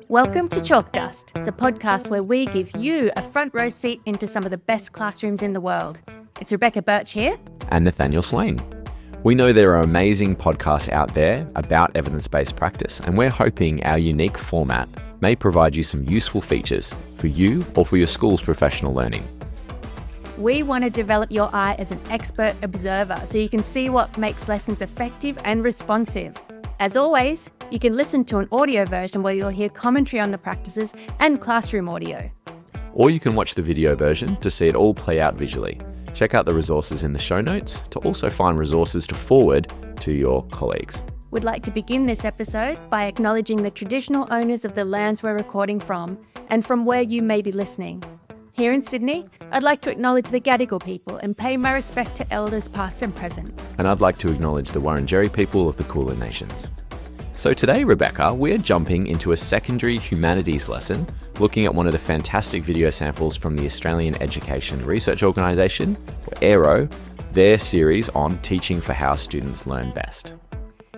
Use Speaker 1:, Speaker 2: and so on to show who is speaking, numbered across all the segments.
Speaker 1: Welcome to Chalk Dust, the podcast where we give you a front row seat into some of the best classrooms in the world. It's Rebecca Birch here.
Speaker 2: And Nathaniel Swain. We know there are amazing podcasts out there about evidence-based practice, and we're hoping our unique format may provide you some useful features for you or for your school's professional learning.
Speaker 1: We want to develop your eye as an expert observer so you can see what makes lessons effective and responsive. As always, you can listen to an audio version where you'll hear commentary on the practices and classroom audio.
Speaker 2: Or you can watch the video version to see it all play out visually. Check out the resources in the show notes to also find resources to forward to your colleagues.
Speaker 1: We'd like to begin this episode by acknowledging the traditional owners of the lands we're recording from and from where you may be listening. Here in Sydney, I'd like to acknowledge the Gadigal people and pay my respect to elders past and present.
Speaker 2: And I'd like to acknowledge the Wurundjeri people of the Kulin Nations. So today, Rebecca, we're jumping into a secondary humanities lesson, looking at one of the fantastic video samples from the Australian Education Research Organisation, or AERO, their series on teaching for how students learn best.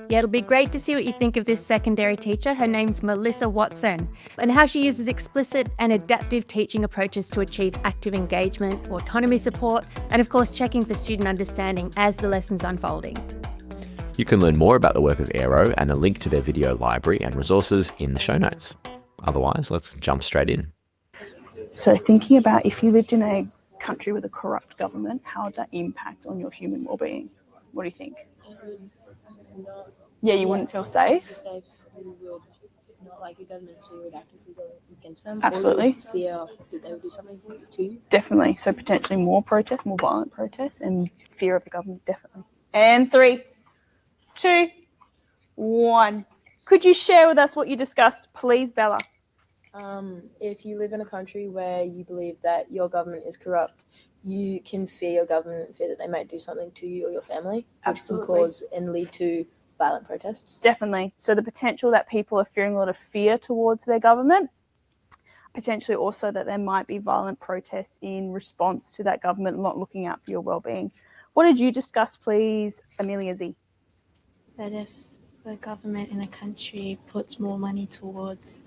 Speaker 1: Yeah, it'll be great to see what you think of this secondary teacher. Her name's Melissa Watson, and how she uses explicit and adaptive teaching approaches to achieve active engagement, autonomy support, and of course checking for student understanding as the lesson's unfolding.
Speaker 2: You can learn more about the work of AERO and a link to their video library and resources in the show notes. Otherwise, let's jump straight in.
Speaker 3: So thinking about if you lived in a country with a corrupt government, how would that impact on your human well-being? What do you think? You wouldn't feel safe?
Speaker 4: Not like a government, so you would actively go against them.
Speaker 3: Absolutely.
Speaker 4: Or you would fear that they would do something to you.
Speaker 3: Definitely. So potentially more protests, more violent protests, and fear of the government, definitely. And 3, 2, 1. Could you share with us what you discussed, please, Bella?
Speaker 4: If you live in a country where you believe that your government is corrupt, you can fear your government, fear that they might do something to you or your family, which
Speaker 3: Absolutely.
Speaker 4: can cause and lead to violent protests.
Speaker 3: Definitely. So the potential that people are fearing a lot of fear towards their government, potentially also that there might be violent protests in response to that government not looking out for your well-being. What did you discuss, please, Amelia Z?
Speaker 5: That if the government in a country puts more money towards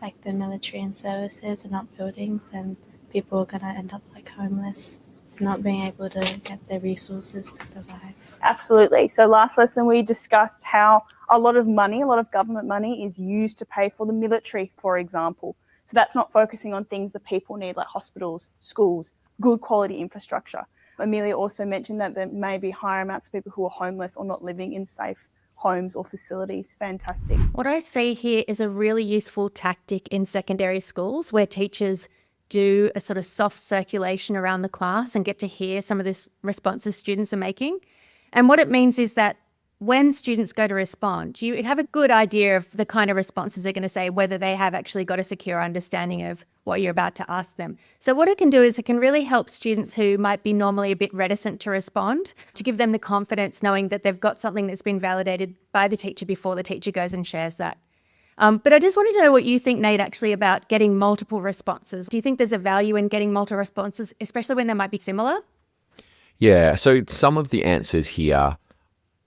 Speaker 5: like the military and services and not buildings, then people are going to end up like homeless, not being able to get their resources to survive.
Speaker 3: Absolutely. So last lesson we discussed how a lot of government money is used to pay for the military, for example. So that's not focusing on things that people need like hospitals, schools, good quality infrastructure. Amelia also mentioned that there may be higher amounts of people who are homeless or not living in safe homes or facilities. Fantastic.
Speaker 1: What I see here is a really useful tactic in secondary schools where teachers do a sort of soft circulation around the class and get to hear some of the responses students are making. And what it means is that when students go to respond, you have a good idea of the kind of responses they're going to say, whether they have actually got a secure understanding of what you're about to ask them. So what it can do is it can really help students who might be normally a bit reticent to respond, to give them the confidence knowing that they've got something that's been validated by the teacher before the teacher goes and shares that. But I just wanted to know what you think, Nate, actually about getting multiple responses. Do you think there's a value in getting multiple responses, especially when they might be similar?
Speaker 2: Yeah, so some of the answers here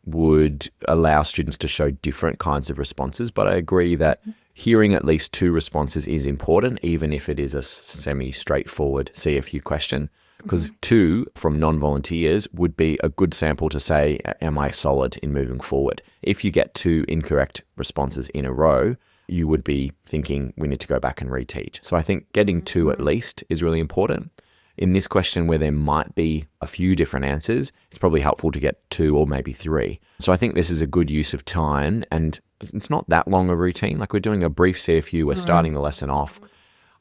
Speaker 2: would allow students to show different kinds of responses, but I agree that hearing at least 2 responses is important, even if it is a semi-straightforward CFU question, because 2 from non-volunteers would be a good sample to say, am I solid in moving forward? If you get 2 incorrect responses in a row, you would be thinking we need to go back and reteach. So I think getting 2 at least is really important. In this question where there might be a few different answers, it's probably helpful to get 2 or maybe 3. So I think this is a good use of time, and it's not that long a routine. Like we're doing a brief CFU, we're starting the lesson off.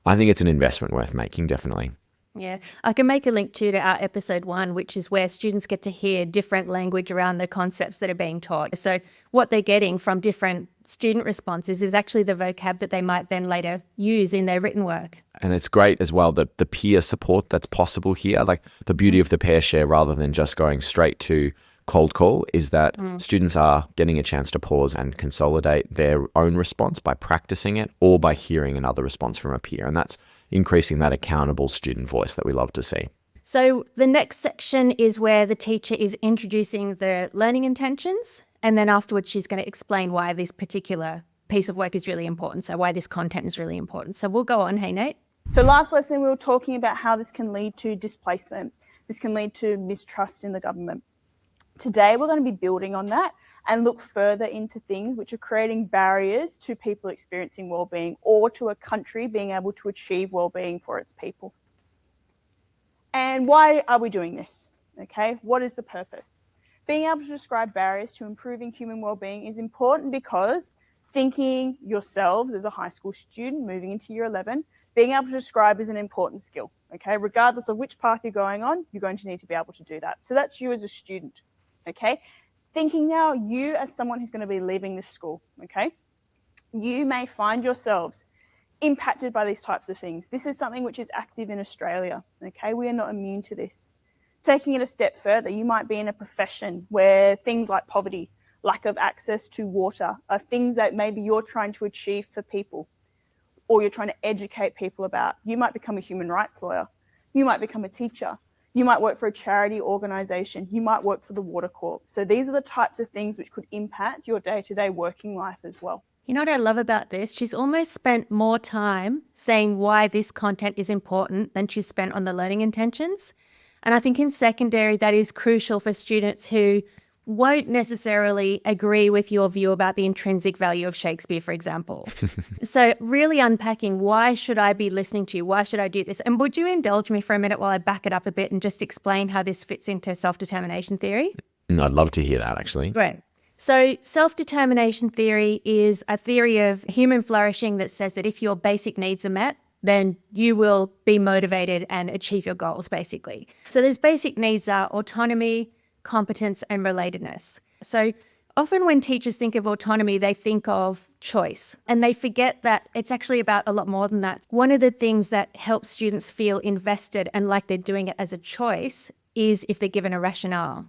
Speaker 2: I think it's an investment worth making, definitely.
Speaker 1: Yeah, I can make a link to our episode 1, which is where students get to hear different language around the concepts that are being taught. So what they're getting from different student responses is actually the vocab that they might then later use in their written work.
Speaker 2: And it's great as well that the peer support that's possible here, like the beauty of the pair share rather than just going straight to cold call, is that students are getting a chance to pause and consolidate their own response by practicing it or by hearing another response from a peer. And that's increasing that accountable student voice that we love to see.
Speaker 1: So the next section is where the teacher is introducing the learning intentions, and then afterwards she's going to explain why this particular piece of work is really important, so why this content is really important. So we'll go on. Hey, Nate.
Speaker 3: So last lesson, we were talking about how this can lead to displacement. This can lead to mistrust in the government. Today, we're going to be building on that and look further into things which are creating barriers to people experiencing wellbeing or to a country being able to achieve wellbeing for its people. And why are we doing this? Okay, what is the purpose? Being able to describe barriers to improving human wellbeing is important because thinking yourselves as a high school student moving into year 11, being able to describe is an important skill. Okay, regardless of which path you're going on, you're going to need to be able to do that. So that's you as a student. Okay, thinking now, you as someone who's going to be leaving this school. Okay, you may find yourselves impacted by these types of things. This is something which is active in Australia. Okay, we are not immune to this. Taking it a step further, you might be in a profession where things like poverty, lack of access to water are things that maybe you're trying to achieve for people or you're trying to educate people about. You might become a human rights lawyer. You might become a teacher. You might work for a charity organisation. You might work for the Water Corp. So these are the types of things which could impact your day-to-day working life as well.
Speaker 1: You know what I love about this? She's almost spent more time saying why this content is important than she's spent on the learning intentions. And I think in secondary, that is crucial for students who won't necessarily agree with your view about the intrinsic value of Shakespeare, for example. So really unpacking, why should I be listening to you? Why should I do this? And would you indulge me for a minute while I back it up a bit and just explain how this fits into self-determination theory?
Speaker 2: I'd love to hear that, actually.
Speaker 1: Great. So self-determination theory is a theory of human flourishing that says that if your basic needs are met, then you will be motivated and achieve your goals, basically. So those basic needs are autonomy, competence, and relatedness. So often when teachers think of autonomy, they think of choice, and they forget that it's actually about a lot more than that. One of the things that helps students feel invested and like they're doing it as a choice is if they're given a rationale.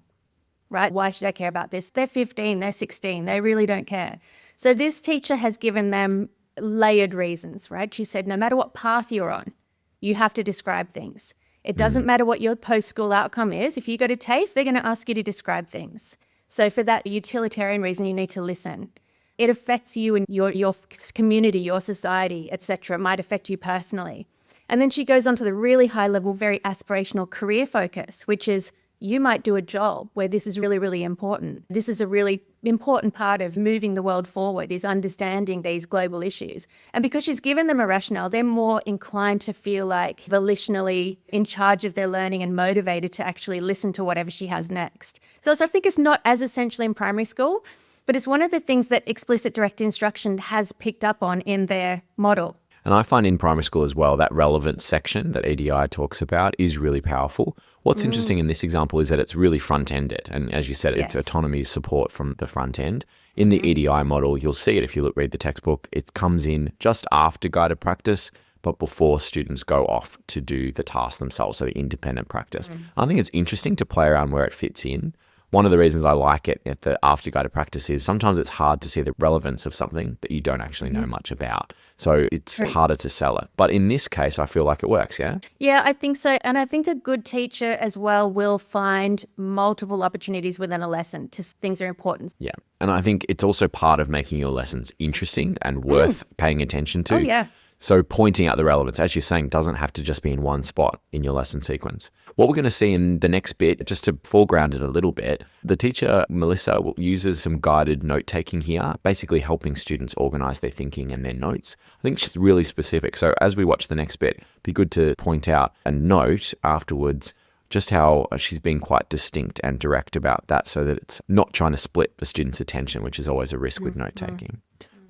Speaker 1: Right? Why should I care about this? They're 15, they're 16, they really don't care. So this teacher has given them layered reasons, right? She said, no matter what path you're on, you have to describe things. It doesn't matter what your post-school outcome is. If you go to TAFE, they're going to ask you to describe things. So for that utilitarian reason, you need to listen. It affects you and your community, your society, etc. It might affect you personally. And then she goes on to the really high level, very aspirational career focus, which is you might do a job where this is really, really important. This is a really important part of moving the world forward, is understanding these global issues. And because she's given them a rationale, they're more inclined to feel like volitionally in charge of their learning and motivated to actually listen to whatever she has next. So I think it's not as essential in primary school, but it's one of the things that explicit direct instruction has picked up on in their model.
Speaker 2: And I find in primary school as well, that relevance section that EDI talks about is really powerful. What's interesting in this example is that it's really front-ended. And as you said, it's autonomy support from the front end. In the EDI model, you'll see it if you read the textbook. It comes in just after guided practice, but before students go off to do the task themselves, so independent practice. I think it's interesting to play around where it fits in. One of the reasons I like it at the after guided practice is sometimes it's hard to see the relevance of something that you don't actually know much about. So it's harder to sell it. But in this case, I feel like it works, yeah?
Speaker 1: Yeah, I think so. And I think a good teacher as well will find multiple opportunities within a lesson to things are important.
Speaker 2: Yeah. And I think it's also part of making your lessons interesting and worth paying attention to.
Speaker 1: Oh, yeah.
Speaker 2: So pointing out the relevance, as you're saying, doesn't have to just be in one spot in your lesson sequence. What we're going to see in the next bit, just to foreground it a little bit, the teacher, Melissa, uses some guided note-taking here, basically helping students organise their thinking and their notes. I think she's really specific. So as we watch the next bit, it'd be good to point out and note afterwards just how she's been quite distinct and direct about that so that it's not trying to split the student's attention, which is always a risk with note-taking.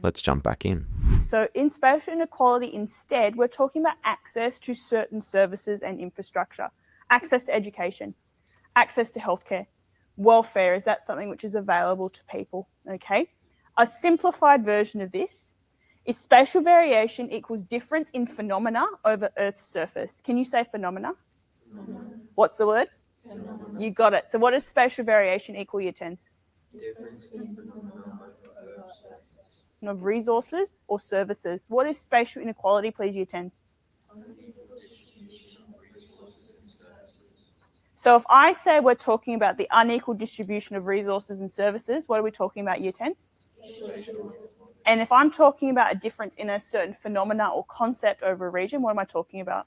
Speaker 2: Let's jump back in.
Speaker 3: So in spatial inequality, instead, we're talking about access to certain services and infrastructure, access to education, access to healthcare, welfare. Is that something which is available to people? Okay. A simplified version of this is spatial variation equals difference in phenomena over Earth's surface. Can you say phenomena? What's the word? Phenomena. You got it. So what does spatial variation equal, year 10s? Difference in phenomena over Earth's surface. Of resources or services. What is spatial inequality, please, year 10s? So if I say we're talking about the unequal distribution of resources and services, what are we talking about, year 10s? And if I'm talking about a difference in a certain phenomena or concept over a region, what am I talking about?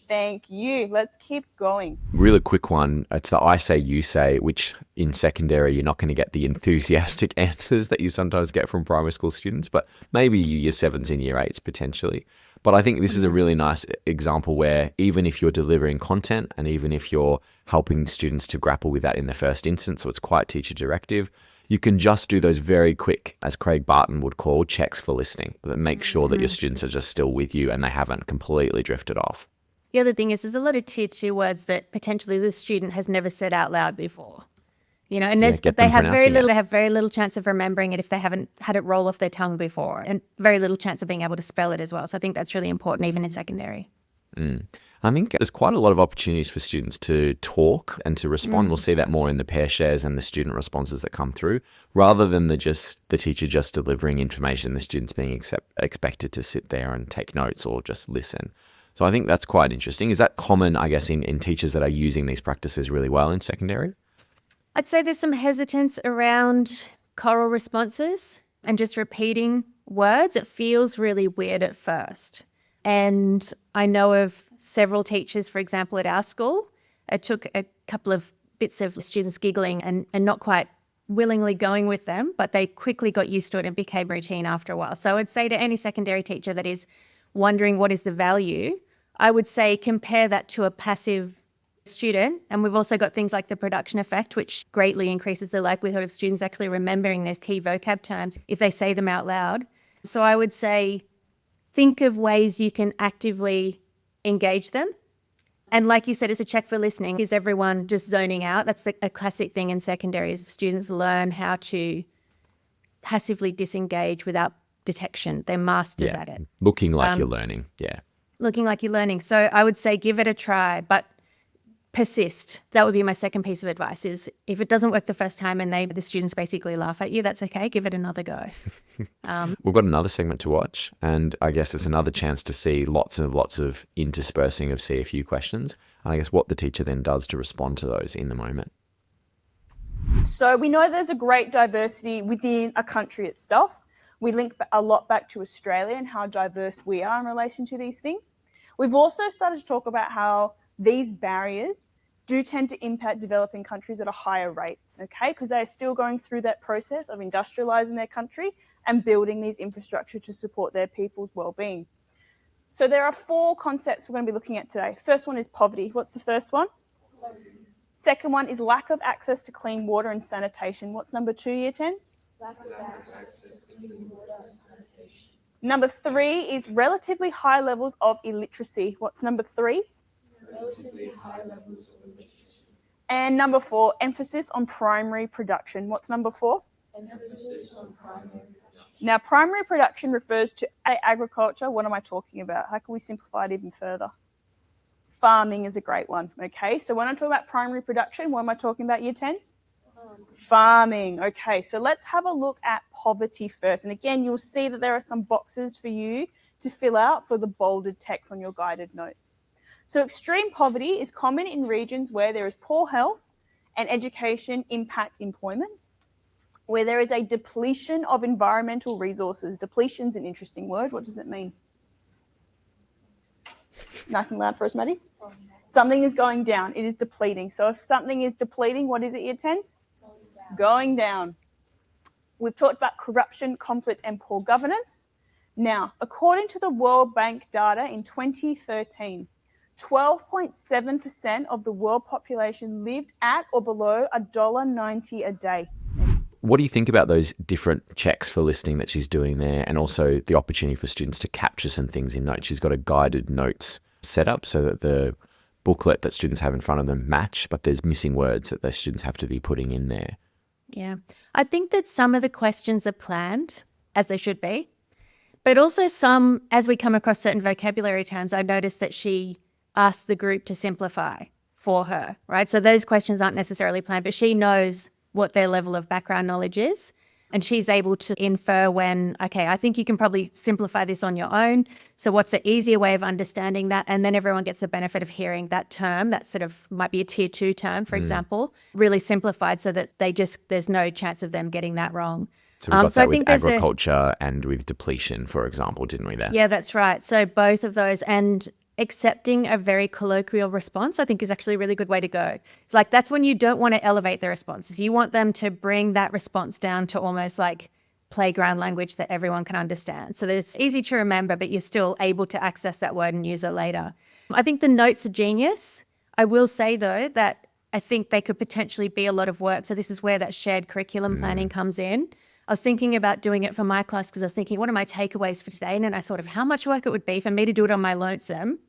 Speaker 3: Thank you. Let's keep going.
Speaker 2: Really quick one. It's the I say, you say, which in secondary, you're not going to get the enthusiastic answers that you sometimes get from primary school students, but maybe year sevens and year eights potentially. But I think this is a really nice example where even if you're delivering content and even if you're helping students to grapple with that in the first instance, so it's quite teacher directive, you can just do those very quick, as Craig Barton would call, checks for listening that make sure that your students are just still with you and they haven't completely drifted off.
Speaker 1: The other thing is there's a lot of tier 2 words that potentially the student has never said out loud before. You know, and they have very little chance of remembering it if they haven't had it roll off their tongue before, and very little chance of being able to spell it as well. So I think that's really important even in secondary.
Speaker 2: I think there's quite a lot of opportunities for students to talk and to respond. We'll see that more in the pair shares and the student responses that come through, rather than the teacher just delivering information, the students being expected to sit there and take notes or just listen. So I think that's quite interesting. Is that common, I guess, in teachers that are using these practices really well in secondary?
Speaker 1: I'd say there's some hesitance around choral responses and just repeating words. It feels really weird at first. And I know of several teachers, for example, at our school, it took a couple of bits of students giggling and not quite willingly going with them, but they quickly got used to it and became routine after a while. So I'd say to any secondary teacher that is wondering what is the value, I would say compare that to a passive student. And we've also got things like the production effect, which greatly increases the likelihood of students actually remembering those key vocab terms if they say them out loud. So I would say think of ways you can actively engage them. And like you said, it's a check for listening. Is everyone just zoning out? That's a classic thing in secondary is students learn how to passively disengage without detection. They're masters at it.
Speaker 2: Looking like you're learning. Yeah.
Speaker 1: Looking like you're learning. So I would say give it a try, but persist. That would be my second piece of advice is if it doesn't work the first time and the students basically laugh at you, that's okay. Give it another go.
Speaker 2: We've got another segment to watch, and I guess it's another chance to see lots of interspersing of CFU questions, and I guess what the teacher then does to respond to those in the moment.
Speaker 3: So we know there's a great diversity within a country itself. We link a lot back to Australia and how diverse we are in relation to these things. We've also started to talk about how these barriers do tend to impact developing countries at a higher rate, okay? Because they're still going through that process of industrializing their country and building these infrastructure to support their people's well-being. So there are 4 concepts we're going to be looking at today. First one is poverty. What's the first one? Poverty. Second one is lack of access to clean water and sanitation. What's number 2, year 10s? Lack of access to clean water and sanitation. Number 3 is relatively high levels of illiteracy. What's number 3? Relatively high levels of illiteracy. And number 4, emphasis on primary production. What's number 4? Emphasis on primary production. Now, primary production refers to agriculture. What am I talking about? How can we simplify it even further? Farming is a great one, okay? So when I talk about primary production, what am I talking about, year 10s? Farming. Okay, so let's have a look at poverty first. And again, you'll see that there are some boxes for you to fill out for the bolded text on your guided notes. So extreme poverty is common in regions where there is poor health and education impact employment, where there is a depletion of environmental resources. Depletion is an interesting word. What does it mean? Nice and loud for us, Maddie. Something is going down. It is depleting. So if something is depleting, what is it, year 10s? Going down. We've talked about corruption, conflict, and poor governance. Now, according to the World Bank data in 2013, 12.7% of the world population lived at or below $1.90 a day.
Speaker 2: What do you think about those different checks for listening that she's doing there, and also the opportunity for students to capture some things in notes? She's got a guided notes set up so that the booklet that students have in front of them match, but there's missing words that the students have to be putting in there.
Speaker 1: Yeah. I think that some of the questions are planned, as they should be, but also some, as we come across certain vocabulary terms, I noticed that she asked the group to simplify for her, right? So those questions aren't necessarily planned, but she knows what their level of background knowledge is. And she's able to infer when, okay, I think you can probably simplify this on your own. So what's an easier way of understanding that? And then everyone gets the benefit of hearing that term, that sort of might be a tier 2 term, for example, really simplified so that there's no chance of them getting that wrong.
Speaker 2: So we got
Speaker 1: So I
Speaker 2: that with
Speaker 1: think there's
Speaker 2: agriculture and with depletion, for example, didn't we there?
Speaker 1: Yeah, that's right. So both of those, and accepting a very colloquial response, I think is actually a really good way to go. It's like that's when you don't want to elevate the responses. You want them to bring that response down to almost like playground language that everyone can understand. So that it's easy to remember, but you're still able to access that word and use it later. I think the notes are genius. I will say though that I think they could potentially be a lot of work. So this is where that shared curriculum planning comes in. I was thinking about doing it for my class because I was thinking, what are my takeaways for today? And then I thought of how much work it would be for me to do it on my lonesome.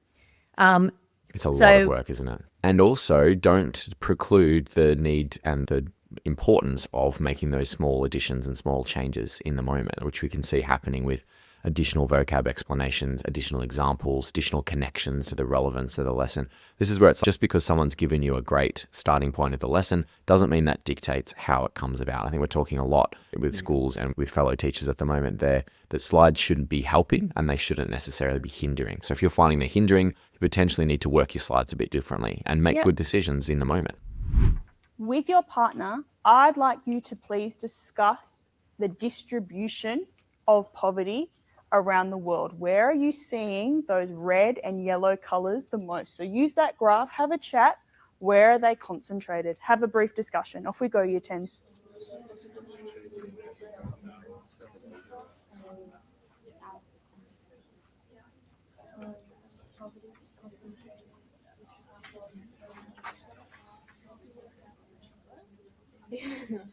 Speaker 2: It's a lot of work, isn't it? And also, don't preclude the need and the importance of making those small additions and small changes in the moment, which we can see happening with additional vocab explanations, additional examples, additional connections to the relevance of the lesson. This is where it's just because someone's given you a great starting point of the lesson doesn't mean that dictates how it comes about. I think we're talking a lot with schools and with fellow teachers at the moment there that slides shouldn't be helping and they shouldn't necessarily be hindering. So if you're finding they're hindering, you potentially need to work your slides a bit differently and make good decisions in the moment.
Speaker 3: With your partner, I'd like you to please discuss the distribution of poverty around the world. Where are you seeing those red and yellow colors the most? So use that graph, have a chat. Where are they concentrated? Have a brief discussion. Off we go, year 10s.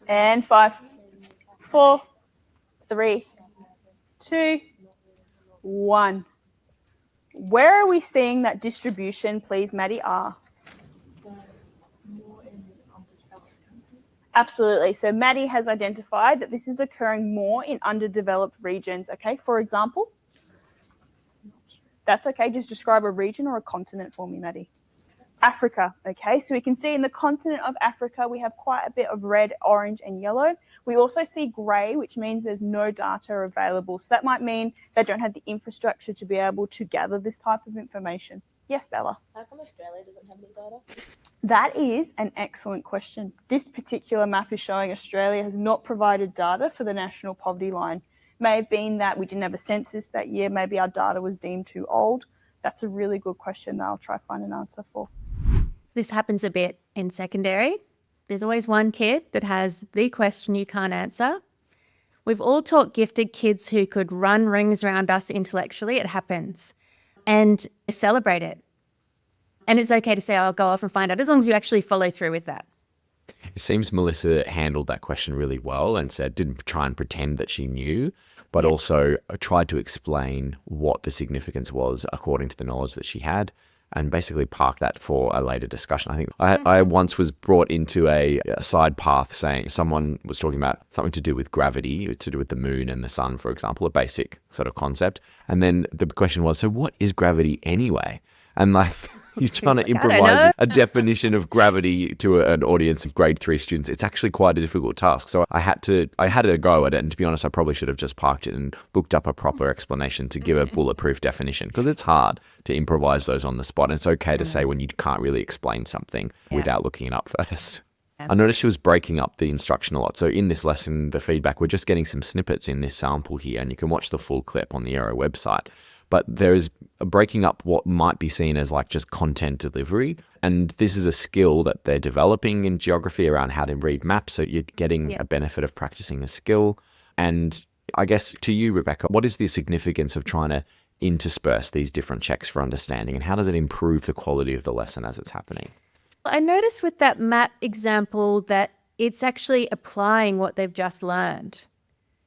Speaker 3: And 5, 4, 3, 2, 1. Where are we seeing that distribution, please, Maddie? Absolutely. So Maddie has identified that this is occurring more in underdeveloped regions. Okay, for example, that's okay. Just describe a region or a continent for me, Maddie. Africa. Okay, so we can see in the continent of Africa, we have quite a bit of red, orange, and yellow. We also see grey, which means there's no data available. So that might mean they don't have the infrastructure to be able to gather this type of information. Yes, Bella?
Speaker 4: How come Australia doesn't have any data?
Speaker 3: That is an excellent question. This particular map is showing Australia has not provided data for the national poverty line. May have been that we didn't have a census that year. Maybe our data was deemed too old. That's a really good question that I'll try to find an answer for.
Speaker 1: This happens a bit in secondary. There's always one kid that has the question you can't answer. We've all taught gifted kids who could run rings around us intellectually. It happens. And celebrate it. And it's okay to say, I'll go off and find out, as long as you actually follow through with that.
Speaker 2: It seems Melissa handled that question really well and didn't try and pretend that she knew, but also tried to explain what the significance was according to the knowledge that she had, and basically park that for a later discussion. I think I once was brought into a side path saying someone was talking about something to do with gravity, to do with the moon and the sun, for example, a basic sort of concept. And then the question was, so what is gravity anyway? And like, you're trying to improvise a definition of gravity to an audience of grade 3 students. It's actually quite a difficult task. So I had to go at it. And to be honest, I probably should have just parked it and looked up a proper explanation to give a bulletproof definition, because it's hard to improvise those on the spot. And it's okay to say when you can't really explain something without looking it up first. I noticed she was breaking up the instruction a lot. So in this lesson, the feedback, we're just getting some snippets in this sample here, and you can watch the full clip on the Aero website. But there is breaking up what might be seen as like just content delivery. And this is a skill that they're developing in geography around how to read maps. So you're getting a benefit of practicing a skill. And I guess to you, Rebecca, what is the significance of trying to intersperse these different checks for understanding, and how does it improve the quality of the lesson as it's happening?
Speaker 1: I noticed with that map example that it's actually applying what they've just learned.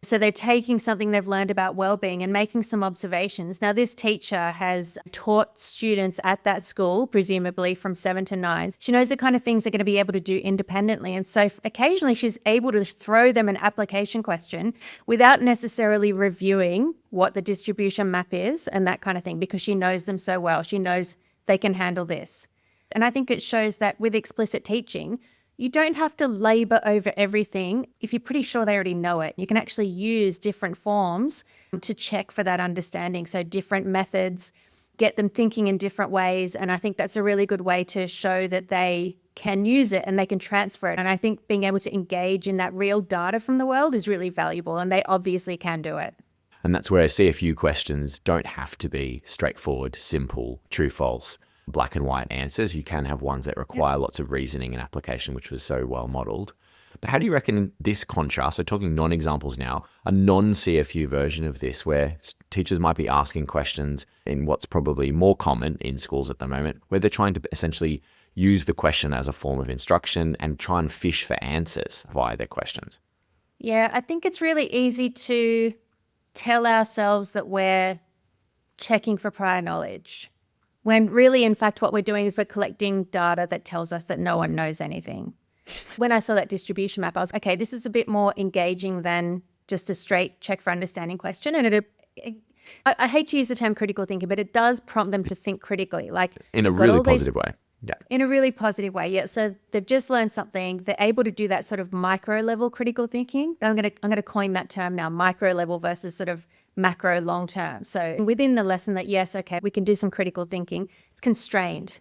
Speaker 1: So they're taking something they've learned about well-being and making some observations. Now, this teacher has taught students at that school, presumably from 7 to 9. She knows the kind of things they're going to be able to do independently. And so occasionally she's able to throw them an application question without necessarily reviewing what the distribution map is and that kind of thing, because she knows them so well. She knows they can handle this. And I think it shows that with explicit teaching, you don't have to labor over everything if you're pretty sure they already know it. You can actually use different forms to check for that understanding. So different methods, get them thinking in different ways. And I think that's a really good way to show that they can use it and they can transfer it. And I think being able to engage in that real data from the world is really valuable, and they obviously can do it.
Speaker 2: And that's where CFU questions don't have to be straightforward, simple, true, false, black and white answers. You can have ones that require lots of reasoning and application, which was so well modeled. But how do you reckon this contrast, so talking non-examples now, a non-CFU version of this where teachers might be asking questions in what's probably more common in schools at the moment, where they're trying to essentially use the question as a form of instruction and try and fish for answers via their questions?
Speaker 1: Yeah, I think it's really easy to tell ourselves that we're checking for prior knowledge, when really, in fact, what we're doing is we're collecting data that tells us that no one knows anything. When I saw that distribution map, I was, okay, this is a bit more engaging than just a straight check for understanding question. And I hate to use the term critical thinking, but it does prompt them to think critically. Like
Speaker 2: in a really positive way. Yeah.
Speaker 1: In a really positive way, yeah. So they've just learned something. They're able to do that sort of micro level critical thinking. I'm gonna coin that term now, micro level versus sort of macro long term. So within the lesson that, yes, okay, we can do some critical thinking. It's constrained.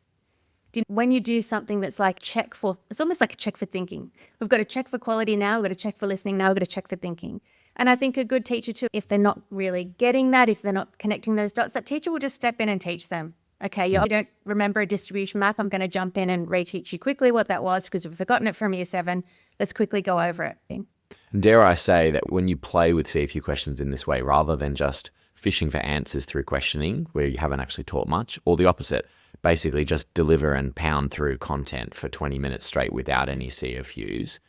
Speaker 1: When you do something that's like it's almost like a check for thinking. We've got to check for quality now, we've got to check for listening now, we've got to check for thinking. And I think a good teacher too, if they're not really getting that, if they're not connecting those dots, that teacher will just step in and teach them. Okay, you don't remember a distribution map, I'm going to jump in and reteach you quickly what that was because we've forgotten it from year 7. Let's quickly go over it.
Speaker 2: And dare I say that when you play with CFU questions in this way, rather than just fishing for answers through questioning where you haven't actually taught much, or the opposite, basically just deliver and pound through content for 20 minutes straight without any CFUs,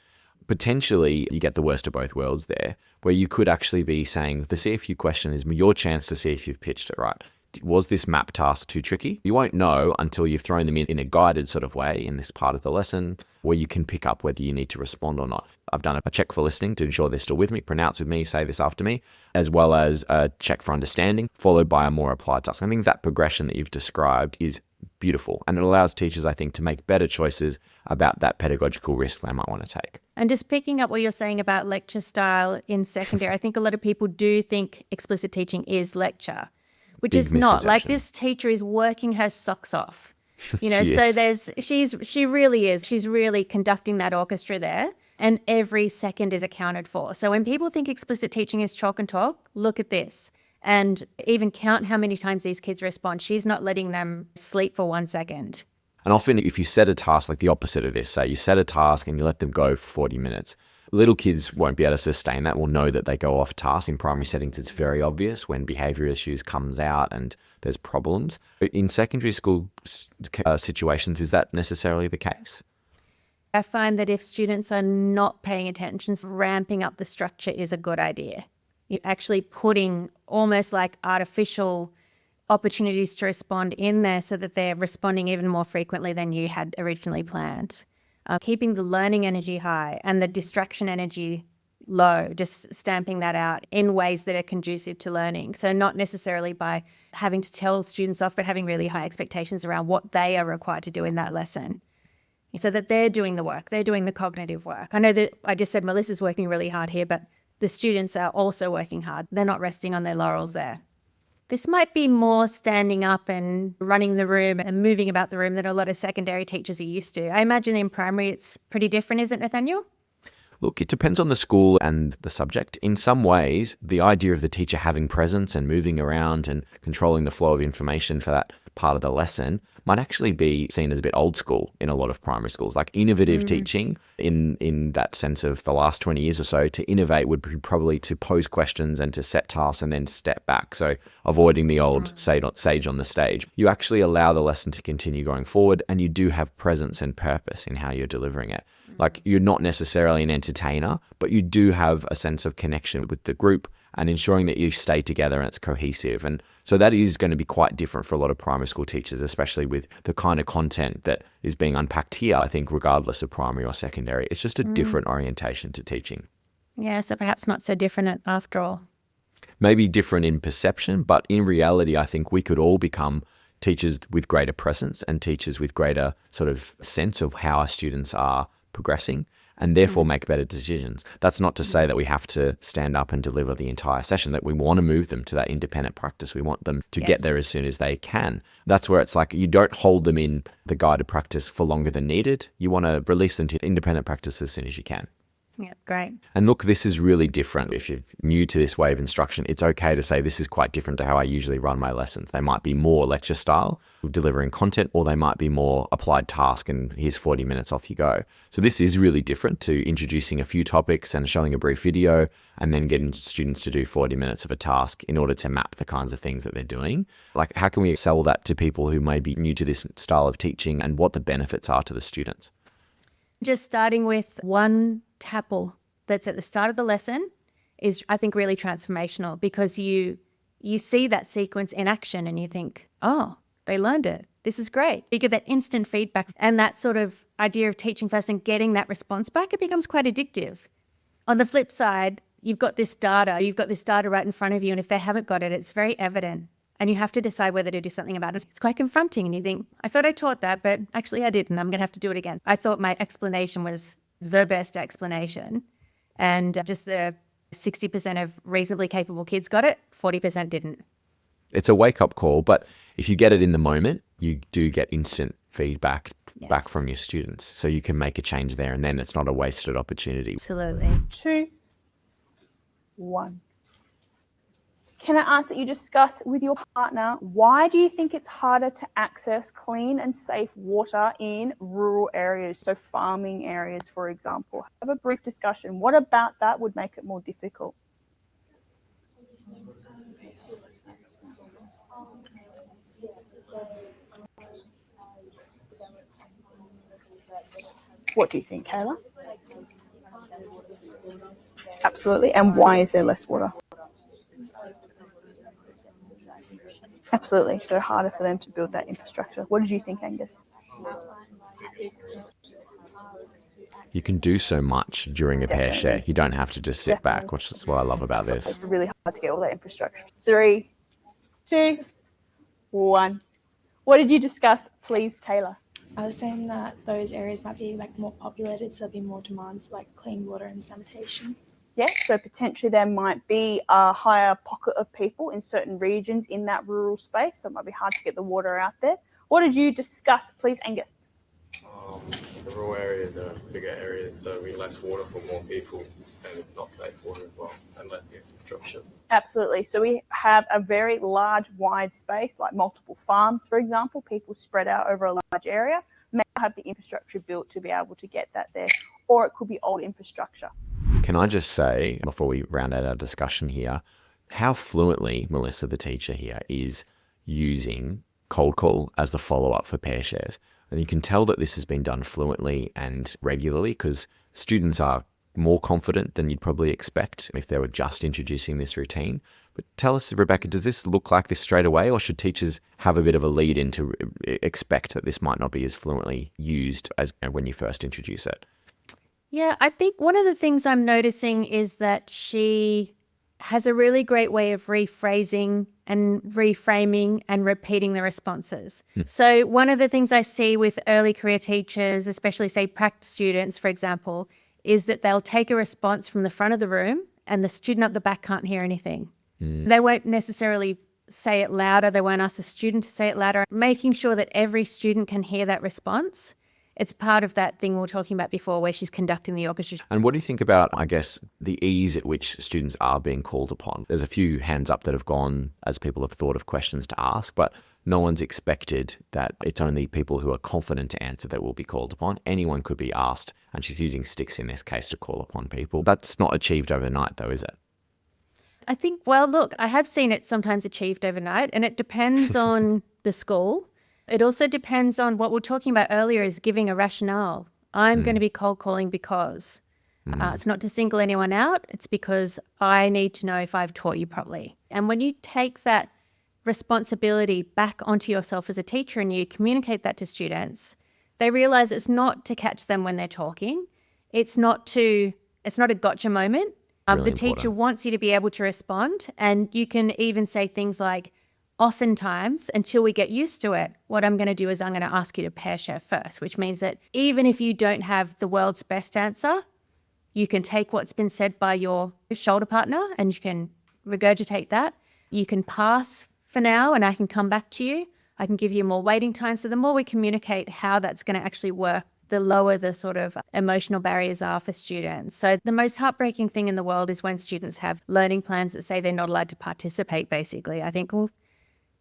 Speaker 2: potentially you get the worst of both worlds there, where you could actually be saying the CFU question is your chance to see if you've pitched it right. Was this map task too tricky? You won't know until you've thrown them in a guided sort of way in this part of the lesson where you can pick up whether you need to respond or not. I've done a check for listening to ensure they're still with me, pronounce with me, say this after me, as well as a check for understanding, followed by a more applied task. I think that progression that you've described is beautiful, and it allows teachers, I think, to make better choices about that pedagogical risk they might want to take.
Speaker 1: And just picking up what you're saying about lecture style in secondary, I think a lot of people do think explicit teaching is lecture, which is not. Like, this teacher is working her socks off. You know, so she really is. She's really conducting that orchestra there, and every second is accounted for. So when people think explicit teaching is chalk and talk, look at this. And even count how many times these kids respond. She's not letting them sleep for 1 second.
Speaker 2: And often if you set a task, like the opposite of this, say you set a task and you let them go for 40 minutes, little kids won't be able to sustain that, will know that they go off task. In primary settings, it's very obvious when behaviour issues comes out and there's problems. In secondary school situations, is that necessarily the case?
Speaker 1: I find that if students are not paying attention, ramping up the structure is a good idea. You're actually putting almost like artificial opportunities to respond in there so that they're responding even more frequently than you had originally planned. Keeping the learning energy high and the distraction energy low, just stamping that out in ways that are conducive to learning. So not necessarily by having to tell students off, but having really high expectations around what they are required to do in that lesson, so that they're doing the work, they're doing the cognitive work. I know that I just said Melissa's working really hard here, but the students are also working hard. They're not resting on their laurels there. This might be more standing up and running the room and moving about the room than a lot of secondary teachers are used to. I imagine in primary it's pretty different, isn't it, Nathaniel?
Speaker 2: Look, it depends on the school and the subject. In some ways, the idea of the teacher having presence and moving around and controlling the flow of information for that part of the lesson might actually be seen as a bit old school in a lot of primary schools. Like innovative teaching in that sense of the last 20 years or so, to innovate would be probably to pose questions and to set tasks and then step back. So avoiding the old sage on the stage. You actually allow the lesson to continue going forward, and you do have presence and purpose in how you're delivering it. Like, you're not necessarily an entertainer, but you do have a sense of connection with the group and ensuring that you stay together and it's cohesive. And so that is going to be quite different for a lot of primary school teachers, especially with the kind of content that is being unpacked here, I think, regardless of primary or secondary. It's just a different orientation to teaching.
Speaker 1: Yeah, so perhaps not so different after all.
Speaker 2: Maybe different in perception, but in reality, I think we could all become teachers with greater presence and teachers with greater sort of sense of how our students are progressing. and therefore make better decisions. That's not to say that we have to stand up and deliver the entire session, that we want to move them to that independent practice. We want them to get there as soon as they can. That's where it's like you don't hold them in the guided practice for longer than needed. You want to release them to independent practice as soon as you can.
Speaker 1: Yeah, great.
Speaker 2: And look, this is really different. If you're new to this way of instruction, it's okay to say this is quite different to how I usually run my lessons. They might be more lecture style, delivering content, or they might be more applied task and here's 40 minutes, off you go. So this is really different to introducing a few topics and showing a brief video and then getting students to do 40 minutes of a task in order to map the kinds of things that they're doing. Like, how can we sell that to people who may be new to this style of teaching and what the benefits are to the students?
Speaker 1: Just starting with one tapple that's at the start of the lesson is, I think, really transformational, because you see that sequence in action and you think, oh, they learned it. This is great. You get that instant feedback, and that sort of idea of teaching first and getting that response back, it becomes quite addictive. On the flip side, you've got this data right in front of you, and if they haven't got it, it's very evident. And you have to decide whether to do something about it. It's quite confronting, and you think, I thought I taught that, but actually I didn't. I'm going to have to do it again. I thought my explanation was the best explanation, and just the 60% of reasonably capable kids got it, 40% didn't.
Speaker 2: It's a wake-up call, but if you get it in the moment, you do get instant feedback back from your students. So you can make a change there, and then it's not a wasted opportunity.
Speaker 1: Absolutely.
Speaker 3: 2, 1. Can I ask that you discuss with your partner, why do you think it's harder to access clean and safe water in rural areas, so farming areas, for example? Have a brief discussion. What about that would make it more difficult? What do you think, Kayla? Absolutely. And why is there less water? Absolutely. So harder for them to build that infrastructure. What did you think, Angus?
Speaker 2: You can do so much during a pair share. You don't have to just sit back, which is what I love about this.
Speaker 3: It's really hard to get all that infrastructure. 3, 2, 1. What did you discuss, please, Taylor?
Speaker 5: I was saying that those areas might be like more populated, so there'll be more demand for like clean water and sanitation.
Speaker 3: Yeah, so potentially there might be a higher pocket of people in certain regions in that rural space, so it might be hard to get the water out there. What did you discuss, please, Angus?
Speaker 6: The rural areas are bigger areas, so we less water for more people, and it's not safe water as well, and less infrastructure.
Speaker 3: Absolutely. So we have a very large, wide space, like multiple farms, for example, people spread out over a large area, may not have the infrastructure built to be able to get that there, or it could be old infrastructure.
Speaker 2: Can I just say, before we round out our discussion here, how fluently Melissa, the teacher here, is using cold call as the follow-up for pair shares. And you can tell that this has been done fluently and regularly, because students are more confident than you'd probably expect if they were just introducing this routine. But tell us, Rebecca, does this look like this straight away, or should teachers have a bit of a lead in to expect that this might not be as fluently used as when you first introduce it?
Speaker 1: Yeah, I think one of the things I'm noticing is that she has a really great way of rephrasing and reframing and repeating the responses. So one of the things I see with early career teachers, especially say practice students, for example, is that they'll take a response from the front of the room and the student up the back can't hear anything. They won't necessarily say it louder. They won't ask the student to say it louder. Making sure that every student can hear that response. It's part of that thing we were talking about before where she's conducting the orchestra.
Speaker 2: And what do you think about, I guess, the ease at which students are being called upon? There's a few hands up that have gone as people have thought of questions to ask, but no one's expected that it's only people who are confident to answer that will be called upon. Anyone could be asked, and she's using sticks in this case to call upon people. That's not achieved overnight though, is it?
Speaker 1: I think, well, look, I have seen it sometimes achieved overnight, and it depends on the school. It also depends on what we were talking about earlier, is giving a rationale. I'm going to be cold calling because it's not to single anyone out. It's because I need to know if I've taught you properly. And when you take that responsibility back onto yourself as a teacher and you communicate that to students, they realize it's not to catch them when they're talking. It's not a gotcha moment.
Speaker 2: Really
Speaker 1: the teacher
Speaker 2: important.
Speaker 1: wants you to be able to respond, and you can even say things like, oftentimes, until we get used to it, what I'm going to do is I'm going to ask you to pair share first, which means that even if you don't have the world's best answer, you can take what's been said by your shoulder partner and you can regurgitate that. You can pass for now and I can come back to you. I can give you more waiting time. So the more we communicate how that's going to actually work, the lower the sort of emotional barriers are for students. So the most heartbreaking thing in the world is when students have learning plans that say they're not allowed to participate, basically. I think, well,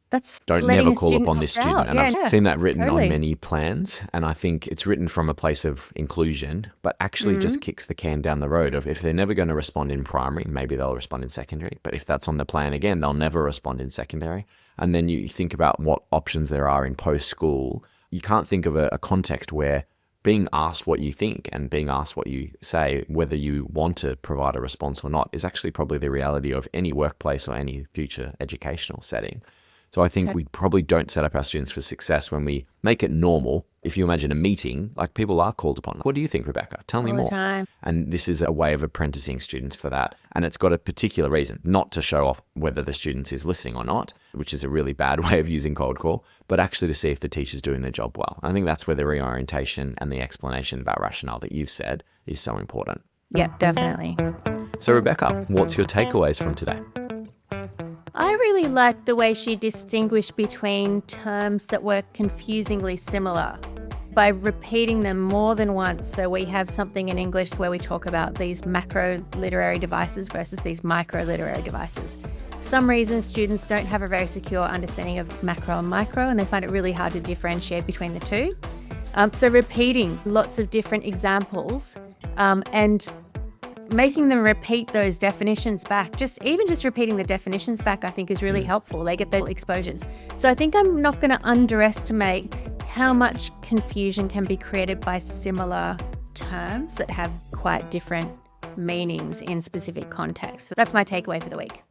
Speaker 1: that's
Speaker 2: don't
Speaker 1: letting
Speaker 2: never
Speaker 1: a
Speaker 2: call
Speaker 1: student
Speaker 2: upon this
Speaker 1: opt
Speaker 2: student.
Speaker 1: out.
Speaker 2: And I've seen that written
Speaker 1: totally.
Speaker 2: on many plans. And I think it's written from a place of inclusion, but actually just kicks the can down the road of if they're never going to respond in primary, maybe they'll respond in secondary. But if that's on the plan again, they'll never respond in secondary. And then you think about what options there are in post-school. You can't think of a context where being asked what you think and being asked what you say, whether you want to provide a response or not, is actually probably the reality of any workplace or any future educational setting. So I think we probably don't set up our students for success when we make it normal. If you imagine a meeting, like people are called upon. What do you think, Rebecca? Tell me
Speaker 1: All the
Speaker 2: more.
Speaker 1: time.
Speaker 2: And this is a way of apprenticing students for that. And it's got a particular reason, not to show off whether the student is listening or not, which is a really bad way of using cold call, but actually to see if the teacher's doing their job well. I think that's where the reorientation and the explanation about rationale that you've said is so important.
Speaker 1: Yeah, definitely.
Speaker 2: So Rebecca, what's your takeaways from today?
Speaker 1: I really liked the way she distinguished between terms that were confusingly similar by repeating them more than once. So we have something in English where we talk about these macro literary devices versus these micro literary devices. For some reason, students don't have a very secure understanding of macro and micro, and they find it really hard to differentiate between the two. So repeating lots of different examples and making them repeat those definitions back, just repeating the definitions back, I think is really helpful. They get those exposures. So I think I'm not going to underestimate how much confusion can be created by similar terms that have quite different meanings in specific contexts. So that's my takeaway for the week.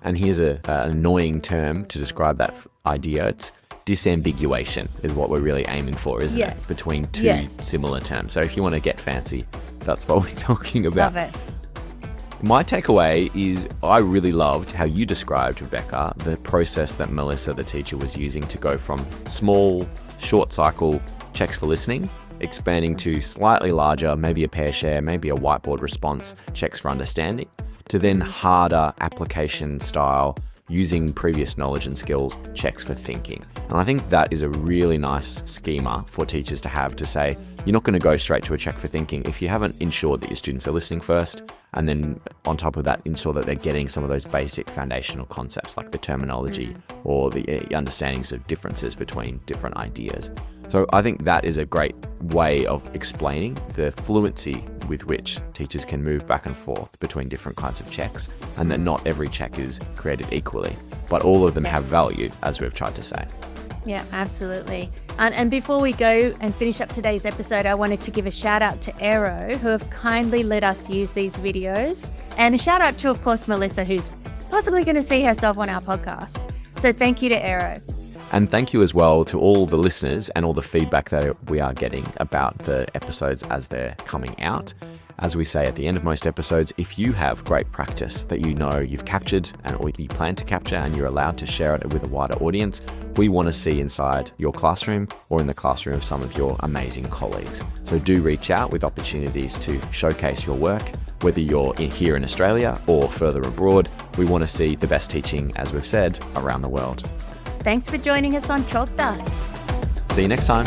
Speaker 2: And here's an annoying term to describe that idea. It's disambiguation is what we're really aiming for, isn't it? Between two similar terms. So if you want to get fancy, that's what we're talking about.
Speaker 1: Love it.
Speaker 2: My takeaway is I really loved how you described, Rebecca, the process that Melissa, the teacher, was using to go from small, short cycle checks for listening, expanding to slightly larger, maybe a pair share, maybe a whiteboard response, checks for understanding, to then harder application style, using previous knowledge and skills, checks for thinking. And I think that is a really nice schema for teachers to have, to say, you're not going to go straight to a check for thinking if you haven't ensured that your students are listening first, and then on top of that, ensure that they're getting some of those basic foundational concepts like the terminology or the understandings of differences between different ideas. So I think that is a great way of explaining the fluency with which teachers can move back and forth between different kinds of checks, and that not every check is created equally, but all of them have value, as we've tried to say.
Speaker 1: Yeah, absolutely. And before we go and finish up today's episode, I wanted to give a shout out to Aero, who have kindly let us use these videos. And a shout out to, of course, Melissa, who's possibly going to see herself on our podcast. So thank you to Aero.
Speaker 2: And thank you as well to all the listeners and all the feedback that we are getting about the episodes as they're coming out. As we say at the end of most episodes, if you have great practice that you know you've captured or you plan to capture and you're allowed to share it with a wider audience, we want to see inside your classroom or in the classroom of some of your amazing colleagues. So do reach out with opportunities to showcase your work, whether you're here in Australia or further abroad. We want to see the best teaching, as we've said, around the world.
Speaker 1: Thanks for joining us on Chalk Dust.
Speaker 2: See you next time.